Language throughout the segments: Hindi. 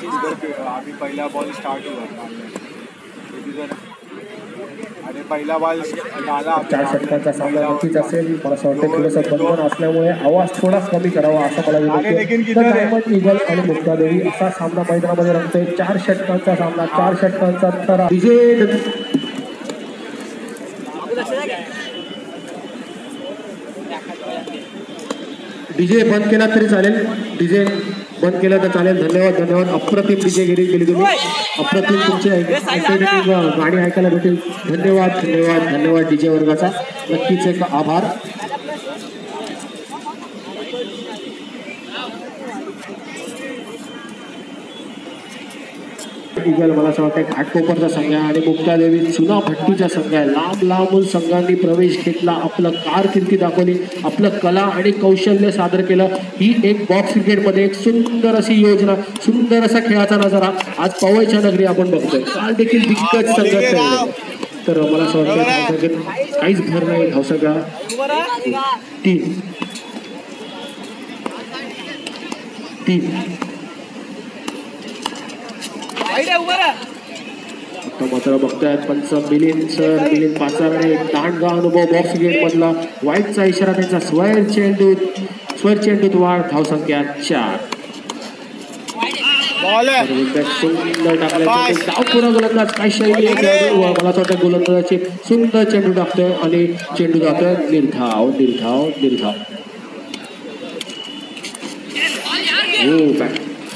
आम्ही पहिला बॉल स्टार्ट हुआ आणि पहिला बॉल झाला 4 षटकांचा सामना नक्कीच असेल. मला असं वाटतं थोडंसं बंधन असल्यामुळे आवाज थोडा कमी करावा असं मला विनंती. तर डायमंड ईगल आणि मुक्तादेवी असा सामना मैदानामध्ये रंगतोय. 4 षटकांचा सामना, 4 षटकांचा थरा. डीजे बंद केला तरी चालेल, डीजे बंद केला तर चालेल. धन्यवाद धन्यवाद. अप्रतिम डीजे केली तुम्ही, अप्रतिम तुमचे गाणी ऐकायला भेटेल. धन्यवाद धन्यवाद धन्यवाद डीजे वर्गाचा, नक्कीच एक आभार. ईगल मला असं वाटतं घाटकोपरचा संघ आहे आणि मुक्तादेवी चुनाभट्टीचा संघ आहे. लांब लांबून संघांनी प्रवेश घेतला, आपलं कारकिर्दी दाखवली, आपलं कला आणि कौशल्य सादर केलं. ही एक बॉक्स क्रिकेटमध्ये एक सुंदर अशी योजना, सुंदर असा खेळाचा नजारा आज पवईच्या नगरी आपण बघतोय. काल देखील दिग्गज संघ खेळले. तर मला असं वाटतं धावसंख्येत काहीच भर नाही. धावसंख्या 3 आता मात्र बघतायत पंच मिलिंद पाचारणे. दांडगा अनुभव बॉक्स गेट मधला. वाईटचा इशारा त्यांचा. स्वर चेंडूत वाढ. धावसंख्या 4. सुंदर टाकल्याचं डावपुरा गोलंदाज काय शैली आहे. मला असं वाटतं गोलंदाजाची सुंदर चेंडू टाकतोय आणि चेंडू जातोय निर्धाव.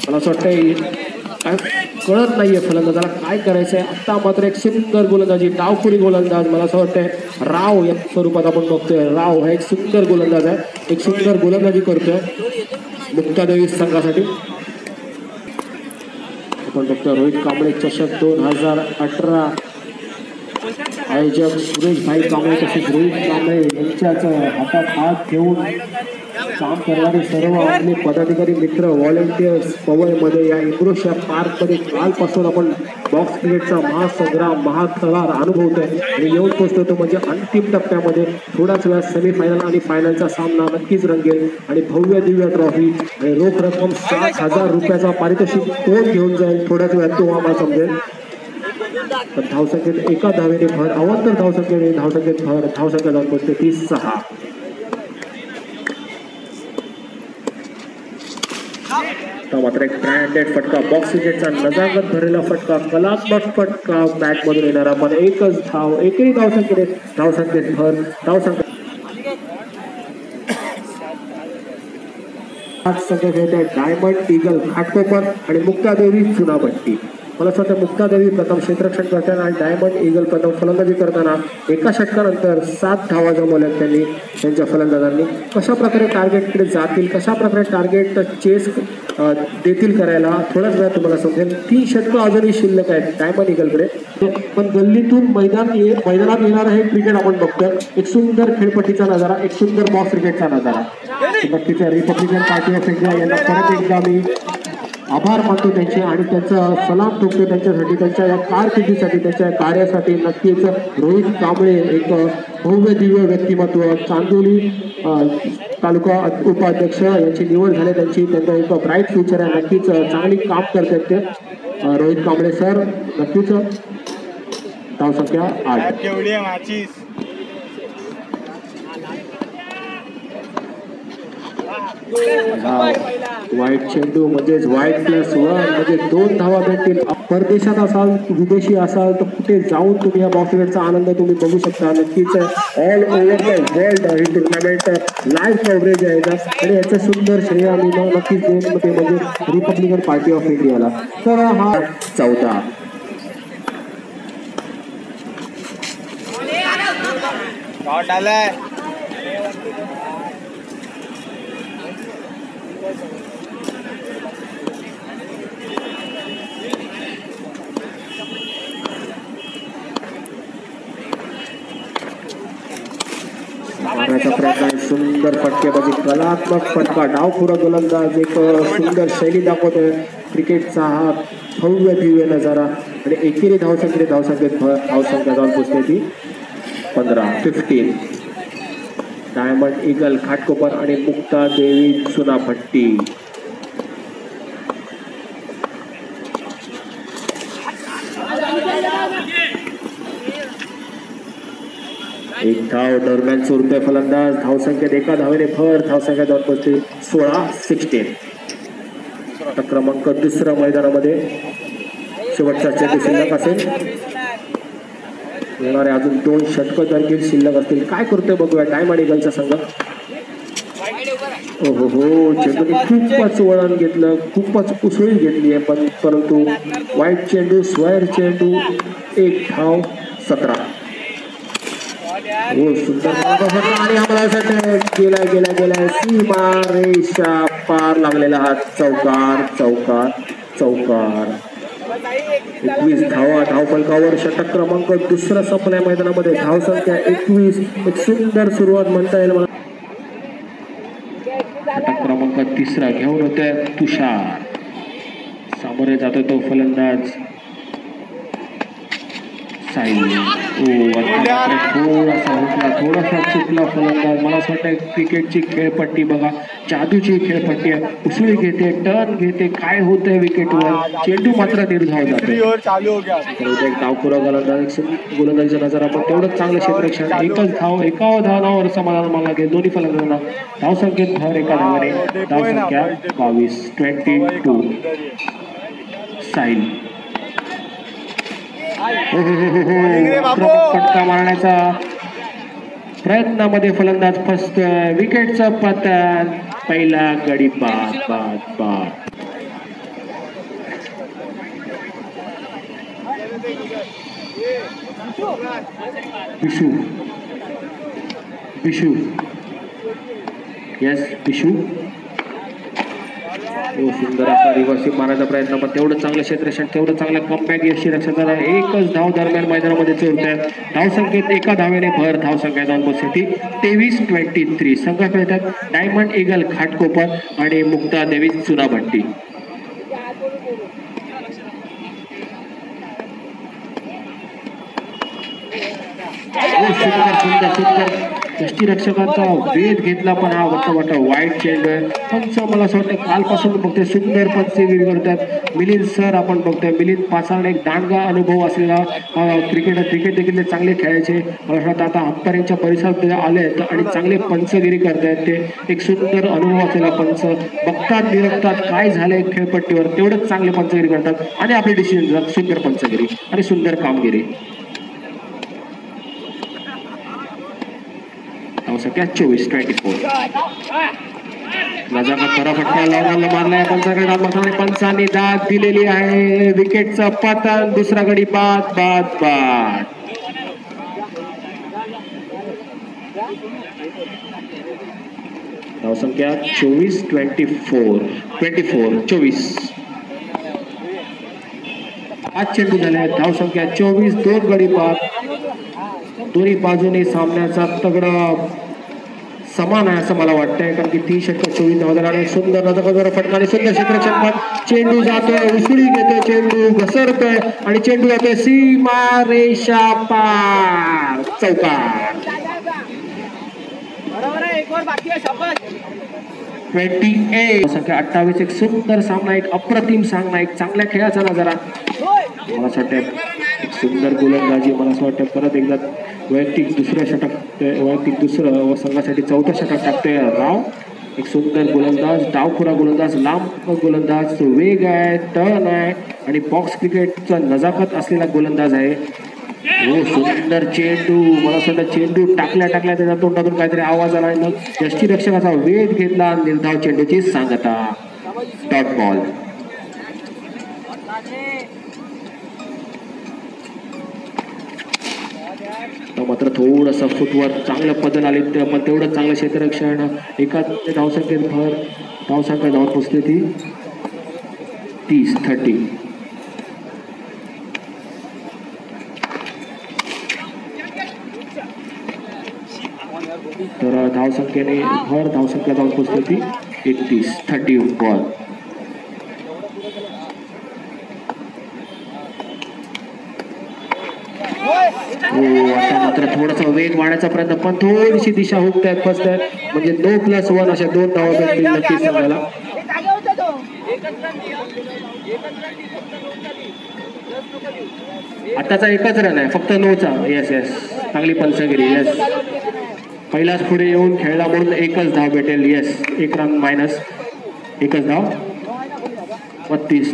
मला असं वाटतं काय कळत नाहीये फलंदाजाला काय करायचंय. आता मात्र एक सुंदर गोलंदाजी, डावखुरी गोलंदाज. मला असं वाटतंय राव या स्वरूपात आपण बघतोय. राव हा एक सुंदर गोलंदाज आहे, एक सुंदर गोलंदाजी करतोय मुक्तादेवी संघासाठी. आपण बघतोय रोहित कांबळे चषक 2018 आयोजक सुरेशभाई कांबळे तसेच रोहित कांबळे यांच्याच हातात हात घेऊन काम करणारे सर्व आपले पदाधिकारी मित्र व्हॉलेंटियर्स पवईमध्ये या इंग्रोशा पार्कमध्ये कालपासून आपण बॉक्स क्रिकेटचा महासंग्राम महाथरार अनुभवतोय आणि येऊन पोहोचतो म्हणजे अंतिम टप्प्यामध्ये. थोडाच वेळात सेमीफायनल आणि फायनलचा सामना नक्कीच रंगेल आणि भव्य दिव्य ट्रॉफी आणि रोख रक्कम 60,000 रुपयाचा पारितोषिक कोण घेऊन जाईल थोड्याच वेळात तो आम्हाला समजेल. तर धावसंख्येत एका धावेने भर, अवांतर धावसंख्येत भर. धावसंख्या जाऊन पोहोचते 36. मात्र एक ब्रँडेड फटका, बॉक्स क्रिकेटचा नजाकत भरलेला फटका, कलात्मक फटका बॅट मधून येणारा. पण एकच धाव, एकही धावसंख्येत भर. धावसंख्या संघ खेळते डायमंड ईगल घाटकोपर आणि मुक्तादेवी चुनाभट्टी. मला असं वाटतं मुक्तादेवी प्रथम क्षेत्ररक्षण करताना आणि डायमंड ईगल प्रथम फलंदाजी करताना एका षटकानंतर 7 धावा जमवल्यात त्यांनी त्यांच्या फलंदाजांनी. कशा प्रकारे टार्गेटकडे जातील, कशा प्रकारे टार्गेट चेस देतील करायला थोड्याच वेळात तुम्हाला समजेल. 3 षटकं अजूनही शिल्लक आहेत डायमंड ईगलकडे. पण गल्लीतून मैदानात येणारं हे क्रिकेट आपण बघतोय. एक सुंदर खेळपट्टीचा नजारा, एक सुंदर बॉक्स क्रिकेटचा नजारा. नक्कीच रिपब्लिकन पार्टी ऑफ इंडिया यांना परत एकदा मी आभार मानतो त्यांचे आणि त्यांचा सलाम ठोकतो त्यांच्यासाठी, त्यांच्या या कारकिर्दीसाठी, त्यांच्या कार्यासाठी. नक्कीच रोहित कांबळे एक भव्य दिव्य व्यक्तिमत्व, चांदोली तालुका उपाध्यक्ष यांची निवड झाली त्यांचा एक ब्राईट फ्युचर आहे. नक्कीच चांगली काम करतात ते रोहित कांबळे सर. नक्कीच धावसंख्या 8. वाईट चेंडू म्हणजेच वाईट +1 म्हणजे 2 धावा भेटतील. परदेशात असाल, विदेशी असाल तर कुठे जाऊन तुम्ही या बॉक्स क्रिकेटचा आनंद तुम्ही बघू शकता. नक्कीच all over the world he tournament live coverage आहे आणि याचं सुंदर श्रेय आम्ही नक्कीच देऊन ते म्हणजे रिपब्लिकन पार्टी ऑफ इंडियाला. तर हा 14. मारण्याचा प्रयत्न, सुंदर फटकेबाजी, कलात्मक फटका, डावपुरा गोलंदाज एक सुंदर शैली दाखवतोय. क्रिकेटचा हा भव्य दिव्य नजारा आणि एकेरी धावसंख्येत धावसंख्या जाऊन पोचते ती 15. डायमंड ईगल घाटकोपर आणि मुक्तादेवी चुनाभट्टी. एक धाव दरम्यान चोरतोय फलंदाज. धावसंख्येत एका धावेने भर. धावसंख्या जाऊन पोहोचते 16-16. क्रमांक दुसरा मैदानामध्ये शेवटचा चेंडू शिल्लक असेल. येणारे अजून 2 षटकं देखील शिल्लक असतील. काय करतोय बघूया डायमंड ईगलचा संघ. हो हो, चेंडूने खूपच वळण घेतलं, खूपच उसळी घेतली आहे, परंतु वाईट चेंडू, स्क्वेअर चेंडू, एक धाव 17. हो सुंदर आणि आम्हाला गेला सीमा रेषा पार लागलेला हा चौकार चौकार चौकार. 21 धावा धावफलकावर. षटक क्रमांक दुसरा संपलाय मैदानामध्ये. धावसंख्या 21. एक सुंदर सुरुवात म्हणता येईल मला. षटक क्रमांक तिसरा घेऊन होते तुषार. सामोरे जातो तो फलंदाज साई. थोडासा चुकला फलंदाज. मला असं वाटतं क्रिकेटची खेळपट्टी बघा, जादूची खेळपट्टी आहे. उसळी घेते, टर्न घेते, काय होतंय विकेटवर. चेंडू मात्र निर्धाव जातो. डावपुरा गोलंदाजीचा नजर आपण तेवढंच चांगलं क्षेत्ररक्षण. एकच धाव, एका धावावर समाधान मला लागेल. दोन्ही फलंदाजांना धावसंख्येत भर एका धावाने. धावसंख्या 22-22. साईल फटका मारण्याचा प्रयत्नामध्ये फलंदाज फसतोय. विकेटचा पतन. पहिला गडी बाद बाद बाद. बिशू बिशू यस बिशू. सुंदर असा रिव्हर्सिंग मारण्याचा प्रयत्न, पण तेवढं चांगलं क्षेत्ररक्षण, तेवढं चांगलं कमबॅक यशी रक्षकाला. एकच धाव दरम्यान मैदानामध्ये चोरतात. धावसंख्येत एका धावेने भर. धावसंख्या जाऊन पोहोचते 23-23. संघ खेळतात डायमंड ईगल घाटकोपर आणि मुक्ता देवी चुनाभट्टी. सुंदर सुंदर सुंदर यष्टीरक्षकांचा वेध घेतला, पण हा वाटतं वाईट चेंडू आहे. पंच मला असं वाटतं कालपासून बघतोय सुंदर पंचगिरी करतात मिलिंद सर. आपण बघतोय मिलिंद पाचारण एक दांडगा अनुभव असलेला क्रिकेट देखील चांगले खेळायचे. मला वाटतं आता अंपायरिंगच्या परिसरात आले आहेत आणि चांगले पंचगिरी करतायत. ते एक सुंदर अनुभव असलेला पंच. बघतात निरखतात काय झालंय खेळपट्टीवर, तेवढंच चांगले पंचगिरी करतात आणि आपली डिसिजन सुंदर पंचगिरी आणि सुंदर कामगिरी. धावसंख्या 24-24. नजाकत खरा फटका लावला मारलाय पंचाकडे. पंचांनी दाद दिलेली आहे. विकेटचं पतन. दुसरा गडी बाद बाद बाद. धावसंख्या 24-24. 5 चेंडू झाले. धावसंख्या 24. 2 गडी बाद. दोन्ही बाजूने सामन्याचा तगडा समान आहे असं मला वाटतंय, कारण की 30 षटक 24 धावा. सुंदर नजर फटका आणि सुंदर क्षेत्ररक्षण, पण चेंडू जातोय, उसळी घेतोय, चेंडू घसरतोय आणि चेंडू जातोय सीमा रेषा पार. चौकार. 28. संख्या 28. एक सुंदर सामना, एक अप्रतिम सामना, एक चांगल्या खेळाचा नजारा. मला असं वाटतं एक सुंदर गोलंदाजी. मला असं वाटतं परत एकदा वैयक्तिक दुसरं व संघासाठी 4थं षटक टाकतोय राव. एक सुंदर गोलंदाज, डावखुरा गोलंदाज, लांब गोलंदाज, वेग आहे, टर्न आहे आणि बॉक्स क्रिकेटचा नजाकत असलेला गोलंदाज आहे. हो सुंदर चेंडू. मला असं वाटतं चेंडू टाकल्या त्याच्या तोंडातून काहीतरी आवाज आला. यष्टीरक्षकाचा वेध घेतला. निर्धाव चेंडूची सांगता. Dot ball. मात्र थोडंसं फुटवर चांगलं बदल आले, पण तेवढं चांगलं क्षेत्ररक्षण. एका धावसंख्येत भर. धावसंख्या धावत पोचते ती 30-30. तर धावसंख्येने भर. धावसंख्या जाऊन पोचते ती 31-30 बॉल. आता मात्र थोडासा वेग वाढण्याचा प्रयत्न, पण थोडीशी दिशा हुकतायत, फसतायत. म्हणजे 2+1 अशा 2 धावा भेटतील नक्कीच सांगायला. आताचा एकच रन आहे फक्त 9चा. येस चांगली पंचगिरी. येस, पहिलाच पुढे येऊन खेळला म्हणून एकच धाव भेटेल. येस, 1 रन मायनस, एकच धाव. 32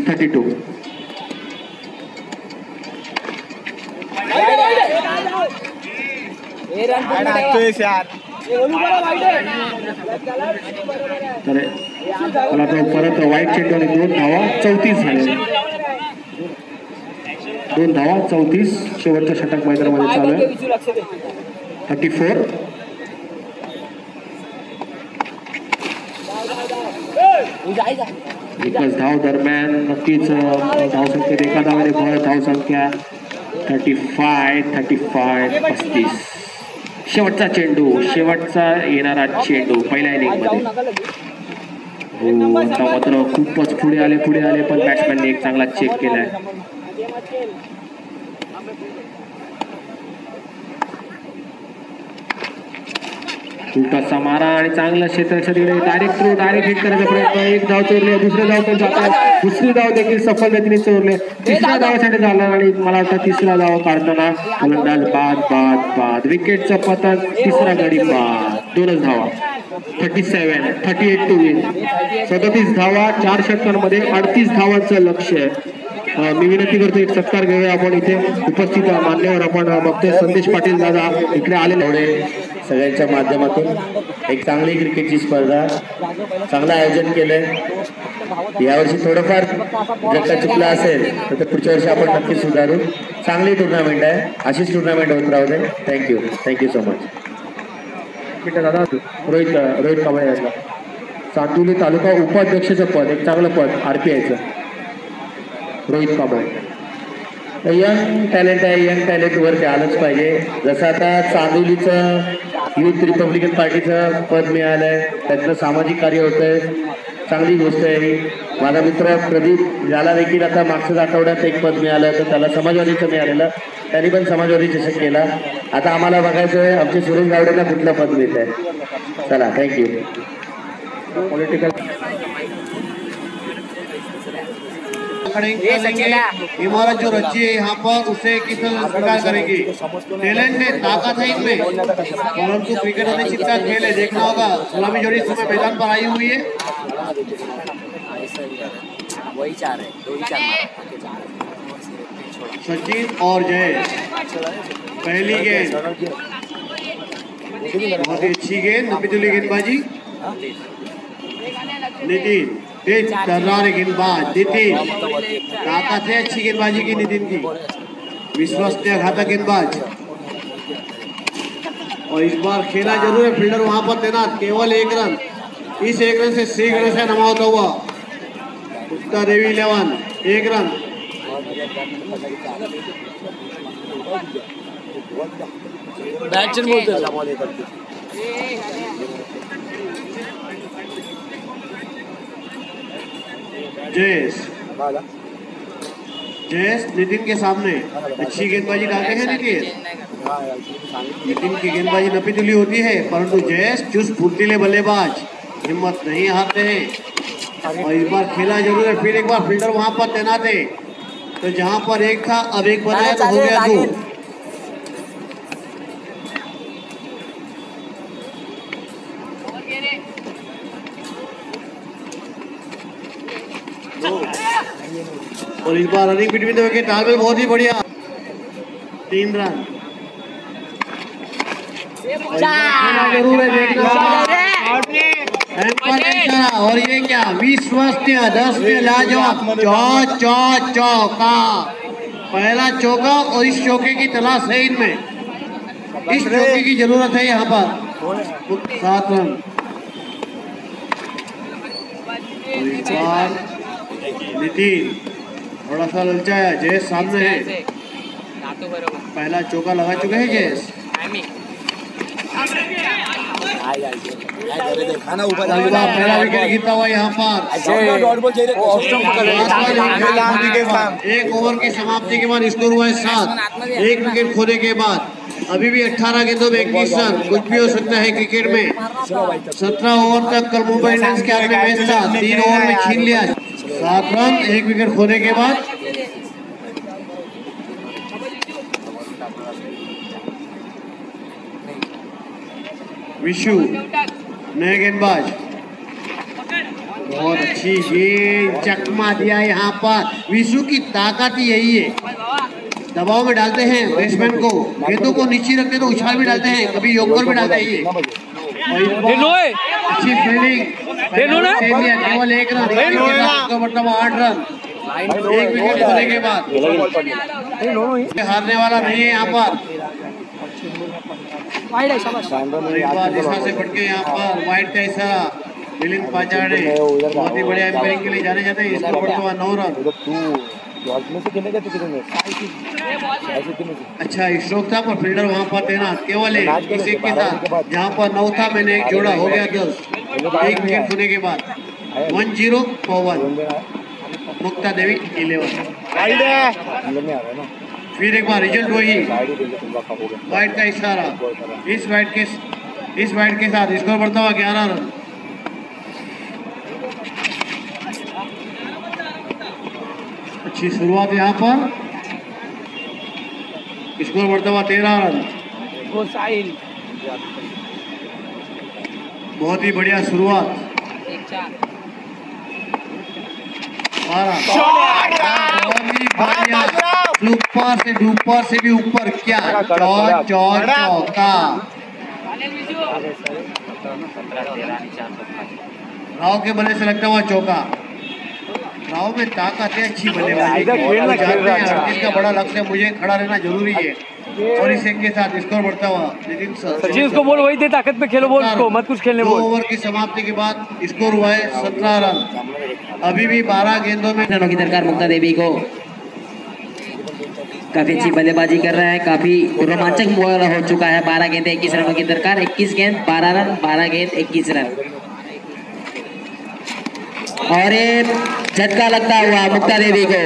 तर मला तो परत वाईट चेंडू आणि 2 धावा 34 झाले. 2 धावा 34. शेवटचं षटक मैदानामध्ये चालू आहे. 34. एकच धाव दरम्यान नक्कीच धावसंख्येत एका धावाने भर. धावसंख्या 35. 35. शेवटचा चेंडू, शेवटचा येणारा चेंडू पहिल्या इनिंग मध्ये. हो, आता मात्र खूपच पुढे आले पण बॅट्समॅनने एक चांगला चेक केलाय. छोटासा मारा आणि चांगलं क्षेत्राच्या तिकडे डायरेक्ट हिट करायचा प्रयत्न. एक धाव चोरले, दुसरे धाव पण जातात, दुसरी धाव देखील सफल रीतीने चोरले. तिसऱ्या धावासाठी झाला आणि मला वाटतं तिसरा धाव काढताना फलंदाज बाद. विकेटचं पतन, तिसरा गडी बाद. 2च धावा. 38 टू विन. 37 धावा 4 षटकांमध्ये 38 धावांचं लक्ष आहे. मी विनंती करतो एक सत्कार घेऊया आपण. इथे उपस्थित मान्यवर आपण बघतोय संदेश पाटील दादा इकडे आलेले. सगळ्यांच्या माध्यमातून एक चांगली क्रिकेटची स्पर्धा, चांगलं आयोजन केलंय. यावर्षी थोडंफार जर का चुकलं असेल तर पुढच्या वर्षी आपण नक्की सुधारू. चांगली टुर्नामेंट आहे, अशीच टुर्नामेंट होत राहू दे. Thank you so much. दादा रोहित कांबळे यांना चांदोली तालुका उपाध्यक्षाचं पद, एक चांगलं पद RPIचं. रोहित कांबळे यंग टॅलेंट आहे, यंग टॅलेंट वरती आलंच पाहिजे. जसं आता चांदोलीचं युथ रिपब्लिकन पार्टीचं पद मिळालंय, त्यातलं सामाजिक कार्य होतंय, चांगली गोष्ट आहे ही. माझा मित्र प्रदीप ज्याला देखील आता मागच्याच आठवड्यात एक पद मिळालं तर त्याला समाजवादीचं मिळालेलं, त्यांनी पण समाजवादी चषक केला. आता आम्हाला बघायचं आहे आमचे सुरेश गावडेला कुठलं पद मिळत आहे. चला, थँक्यू. पॉलिटिकल इमारत जो रची है यहाँ पर उसे किस तरह स्वीकार करेगी. टैलेंट है, ताकत है इनमें, परंतु क्रिकेट होने चिंता खेल है. देखना होगा गुलामी जोड़ी इस समय मैदान पर आई हुई है. सचिन और जय, पहली गेंद बहुत ही अच्छी गेंद, नपीतुली गेंदबाजी. नितिन तेज तर्रार गेंदबाज. नितिन ताकत है, अच्छी गेंदबाजी की नितिन की, विश्वसनीय घातक गेंदबाज. और इस बार खेला जरूर है, फील्डर वहां पर तैनात. केवल 1 रन, इस 1 रन से 6 रन से नमा होता हुआ उत्तर देवी 11 1 रन. जयेश नितिन के सामने अच्छी गेंदबाजी डालते हैं. नितिन की गेंदबाजी नपीतुली होती है, परंतु जयेश चुस्त फुर्तीले बल्लेबाज, हिम्मत नहीं हारते हैं. और इस बार खेला जरूर है, फिर एक बार फील्डर वहां पर तैनात है. तो जहां पर 1 था अब 1 बनाया तो हो गया 2. और इस बार रनिंग बिटवीन द विकेट तालमेल बहुत ही बढ़िया. 3 रन. जरूर है, देखना और ये क्या विश्वसनीय 10 में लाजवाब चौका. पहला चौका और इस चौके की तलाश है इनमें, इस चौके की जरूरत है यहाँ पर. 7 रन. इस बार नितिन थोड़ा सा ललचाया. जयेश सामने है, पहला चौका लगा चुके हैं जयेश. पहला विकेट गिरता हुआ यहाँ पर. 1 ओवर की समाप्ति के बाद स्कोर हुआ है 7. 1 विकेट खोने के बाद अभी भी 18 गेंदों में 21 रन. कुछ भी हो सकता है क्रिकेट में. 17 ओवर तक कल मुंबई इंडियंस के हाथ में मैच था, 3 ओवर में छीन लिया. 7 रन 1 विकेट खोने के बाद. विशु नए गेंदबाज, बहुत अच्छी गेंद, चकमा दिया यहाँ पर। विशु की ताकत ही यही है, दबाव में डालते हैं बैट्समैन को, गेंदों को नीचे रखते तो उछाल भी डालते हैं, कभी यॉर्कर भी डालते हैं ये। अच्छी फील्डिंग, केवल 1 रन, 8 रन, 1 विकेट होने के बाद हारने वाला नहीं है यहाँ पर। दिशा से बढ़के यहाँ पर वाइड का इशारा, मिलिंद पाचाड़े बहुत ही बढ़िया एम्पायरिंग के लिए जाने जाते हैं। इसको बढ़ता हुआ 9 रन। अच्छा स्ट्रोक था पर फील्डर वहाँ पर तैनात, केवल इसी के साथ जहाँ पर 9 था मैंने एक जोड़ा, हो गया 10, 1 विकेट होने के बाद 1-0 for 1। मुक्ता देवी 11। फिर एक बार रिजल्ट वही, वाइड का इशारा, इस वाइड के साथ स्कोर बढ़ता हुआ 11 रन। अच्छी शुरुआत यहाँ पर, स्कोर बढ़ता हुआ 13 रन। बहुत ही बढ़िया शुरुआत। 12 ऊपर से भी ऊपर, क्या चौका। राव के बल्ले से लगता हुआ चौका। राव में ताकत है, अच्छी बल्लेबाजी, इसका बड़ा लक्ष्य मुझे खड़ा रहना जरूरी है। और इसी के साथ स्कोर बढ़ता हुआ, लेकिन सचिन उसको बोल वही दे, ताकत पे खेलो बोल उसको, मत कुछ खेलने बोल। 2 ओवर की समाप्ति के बाद स्कोर हुआ है 17 रन। अभी भी 12 गेंदों में रनों की दरकार मुक्ता देवी को। काफी अच्छी बल्लेबाजी कर रहा है, काफी रोमांचक मुकाबला हो चुका है। 12 गेंद 21 रनों की दरकार, 21 गेंद 12 रन, 12 गेंद 21 रन। और एक झटका लगता हुआ मुक्ता देवी को,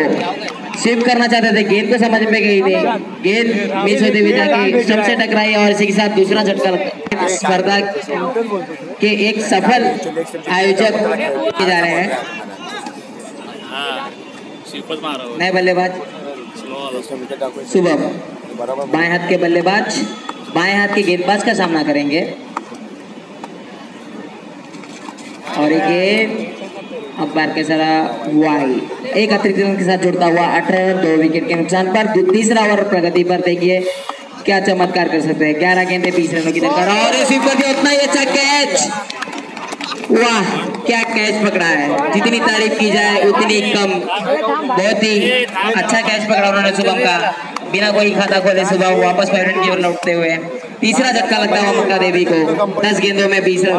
स्वीप करना चाहते थे, गेंद को समझ में गई नहीं, गेंद मिस होते हुए जाके स्टंप से टकराई और इसी के साथ दूसरा झटका लगता। स्पर्धा के एक सफल आयोजक जा रहे हैं, नए बल्लेबाज शुभम, बाएं हाथ के बल्लेबाज बाएं हाथ के गेंदबाज का सामना करेंगे। और एक गेंद अंपायर के सारा वाइड, एक अतिरिक्त रन के साथ जुड़ता हुआ 18 रन, 2 विकेट के नुकसान पर। तीसरा ओवर प्रगति पर, देखिए क्या चमत्कार कर सकते हैं। 11 गेंदे 20 रनों की दरकार और उतना ही अच्छा कैच, वाह क्या कैच पकड़ा है, जितनी तारीफ की जाए उतनी कम। बहुत ही अच्छा कैच पकड़ा उन्होंने शुभम का, बिना कोई खाता खोले शुभम वापस पैरेंट की ओर लौटते हुए। तीसरा झटका लगता हुआ मुक्ता देवी को। 10 गेंदों में 20 रन,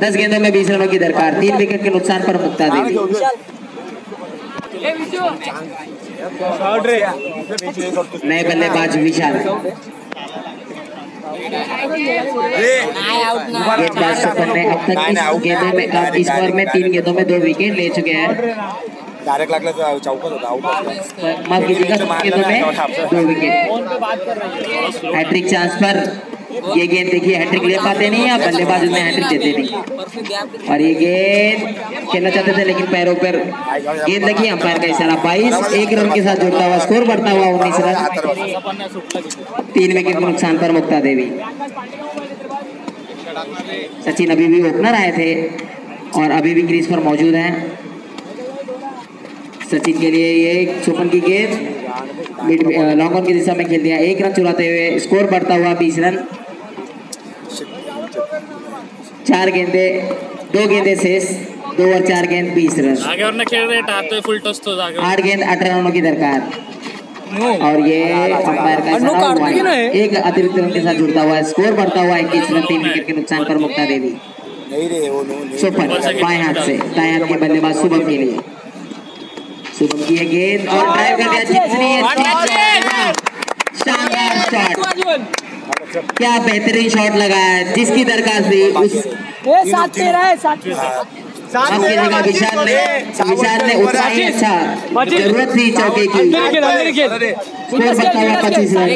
10 गेंदों में 20 रनों की दरकार, 3 विकेट के नुकसान पर मुक्ता देवी। नए बल्लेबाज विशाल, गेंदबाज सुपन ने अब तक इस गेंदों में, इस ओवर में 3 गेंदों में 2 विकेट ले चुके हैं। माफ कीजिएगा, 7 गेंदों में 2 विकेट। हैट्रिक चांस पर ये गेंद देखिए, हैट्रिक ले पाते नहीं या बल्लेबाज उन्हें हैट्रिक देते नहीं। और ये गेंद खेलना चाहते थे लेकिन पैरों पर गेंद लगी, अंपायर का इशारा। 22, 1 रन के साथ जुड़ता हुआ स्कोर बढ़ता हुआ 19 रन, 3 विकेट के नुकसान पर मुक्ता देवी। सचिन अभी भी ओपनर आए थे और अभी भी क्रीज पर मौजूद हैं। सचिन के लिए ये सुपन की गेंद लॉन्ग ऑन की दिशा में खेल दिया, 1 रन चुराते हुए स्कोर बढ़ता हुआ 20 रन। 4 गेंदे 2 गेंदे शेष, 2 और 4 गेंद 20 रन। 8 गेंद 18 रनों की दरकार। और ये अंपायर का इशारा, एक अतिरिक्त रन के साथ जुड़ता हुआ स्कोर बढ़ता हुआ 21 रन, 3 विकेट के नुकसान पर मुक्ता देवी। सुपन बाएं हाथ से, दाएं हाथ के बल्लेबाज शुभम के लिए। शुभम की गेंद और ड्राइव कर दिया, शानदार शॉट, क्या बेहतरीन शॉट लगाया है, जिसकी दरकार थी उस विशाल ने उतना ही अच्छा, जरूरत थी चौके की। स्कोर बढ़ता हुआ 25 रन,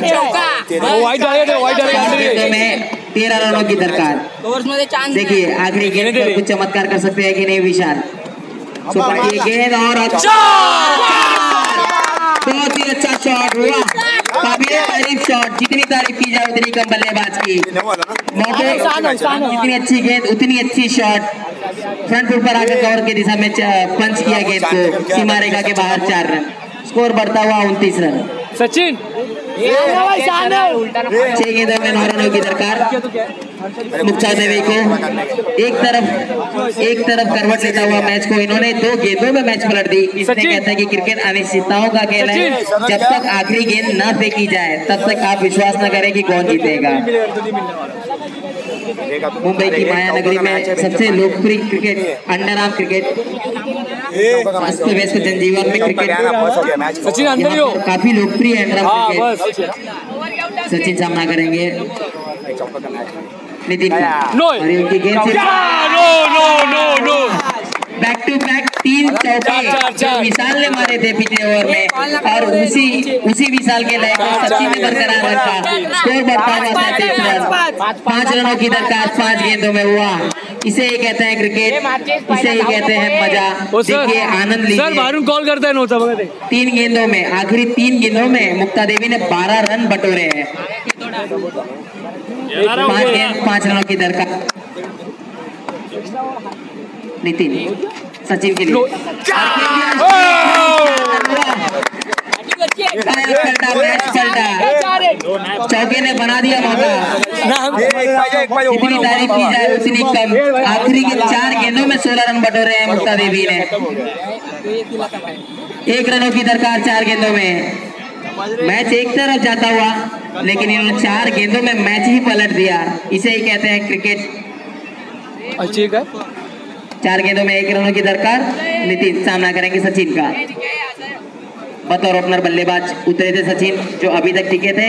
13 रनों की दरकार। देखिए आखिरी गेंद पर कुछ चमत्कार कर सकते हैं कि नहीं विशाल। सुपर की गेंद और अच्छा, बहुत ही अच्छा शॉट हुआ। काबिल तारीफ शॉट, जितनी तारीफ की जाए उतनी कम बल्लेबाज की। जितनी अच्छी गेंद उतनी अच्छी शॉट, फ्रंट फुट पर आकर कवर की दिशा में पंच किया गेंद को, सीमा रेखा के बाहर 4 रन, स्कोर बढ़ता हुआ 29 रन। सचिन 6 गेंदों में 9 रनों की दरकार मुक्ता देवी को। एक तरफ करवट लेता हुआ मैच को इन्होंने 2 गेंदों में मैच पलट दी। इसने कहता है कि क्रिकेट अनिश्चितताओं का खेल है, जब तक आखिरी गेंद न फेंकी जाए तब तक आप विश्वास न करें कि कौन जीतेगा। मुंबई की माया नगरी में सबसे लोकप्रिय क्रिकेट अंडर आर्म क्रिकेट, अस्त व्यस्त जनजीवन में क्रिकेट सचिन अंदर ही हो। काफी लोकप्रिय अंडर आर्म क्रिकेट। सचिन सामना करेंगे नितिन नो और उनकी गेंद से नो बैक टू बैक 3 चौके जो विशाल ने मारे थे पिछले ओवर में, और उसी विशाल के लय को सचिन ने बरकरार रखा। स्कोर बढ़ता हुआ 37 रन, 5 रनों की दरकार 5 गेंदों में हुआ। इसे ही कहते हैं क्रिकेट, इसे ही कहते हैं मजा। देखिए आनंद लीजिए। सर बारून कॉल करता है नव्हता बघा ते। 3 गेंदों में, आखिरी 3 गेंदों में मुक्ता देवी ने 12 रन बटोरे हैं। 5 रनों की दरकार नितिन सचिन के लिए। चौके ने बना दिया मौका। जितनी तारीफ की जाए उतनी कम। आखिरी के 4 गेंदों में 16 रन बटोरे हैं मुक्ता देवी ने। 1 रनों की दरकार 4 गेंदों में। मैच एक तरफ जाता हुआ, लेकिन इन्होंने 4 गेंदों में मैच ही पलट दिया। इसे ही कहते हैं क्रिकेट। अच्छी है 4 गेंदों में 1 रनों की दरकार। नितिन सामना करेंगे सचिन का। बतौर ओपनर बल्लेबाज उतरे थे सचिन, जो अभी तक टिके थे।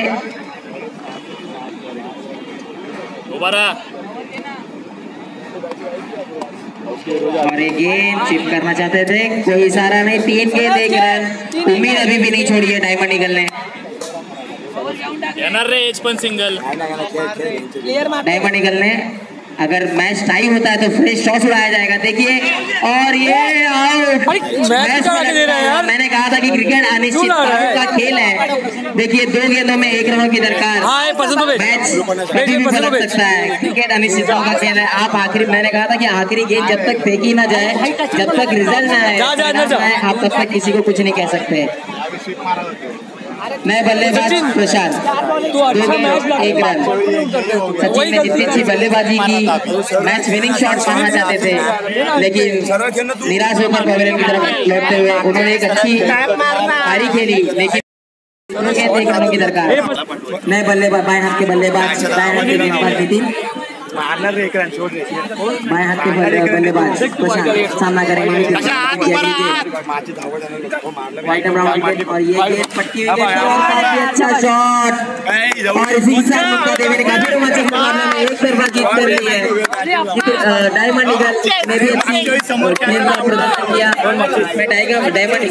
और ये गेंद चिप करना चाहते थे, कोई इशारा नहीं। 3 गेंद 1 रन। उम्मीद अभी भी नहीं छोड़ी है डायमंड ईगल ने। डायमंड ईगल ने अगर मैच टाई होता है तो फ्रेश शॉट उड़ाया जाएगा। देखिए और ये आउट। मैंने कहा था कि क्रिकेट अनिश्चितताओं का खेल है। देखिए 2 गेंदों में 1 रनों की दरकार। मैच कभी भी पलट सकता है। क्रिकेट अनिश्चितताओं का खेल है। आप आखिरी, मैंने कहा था कि आखिरी गेंद जब तक फेंकी ना जाए, जब तक रिजल्ट ना आए, आप तब तक किसी को कुछ नहीं कह सकते। नए बल्लेबाज प्रशांत, 2 गेंद 1 रन। सचिन ने जितनी अच्छी बल्लेबाजी की, मैच विनिंग शॉट मारना चाहते थे, लेकिन निराश होकर पवेलियन की तरफ लौटते हुए उन्होंने एक अच्छी पारी खेली, लेकिन 1 रनों की दरकार। नए बल्लेबाज बाएं हाथ के बल्लेबाज नितिन, बाएं हाथ के बल्लेबाज प्रशांत सामना करेंगे। वाइट ब्राउन विकेट और ये गेंद पट्टी हुई गेंद, अच्छा शॉट। और इसी के साथ मुक्ता देवी ने काफी रोमांचक मुकाबला में एक तरफा जीत कर ली है। डायमंड ईगल ने भी अच्छी खेल का प्रदर्शन किया। मैं डायमंड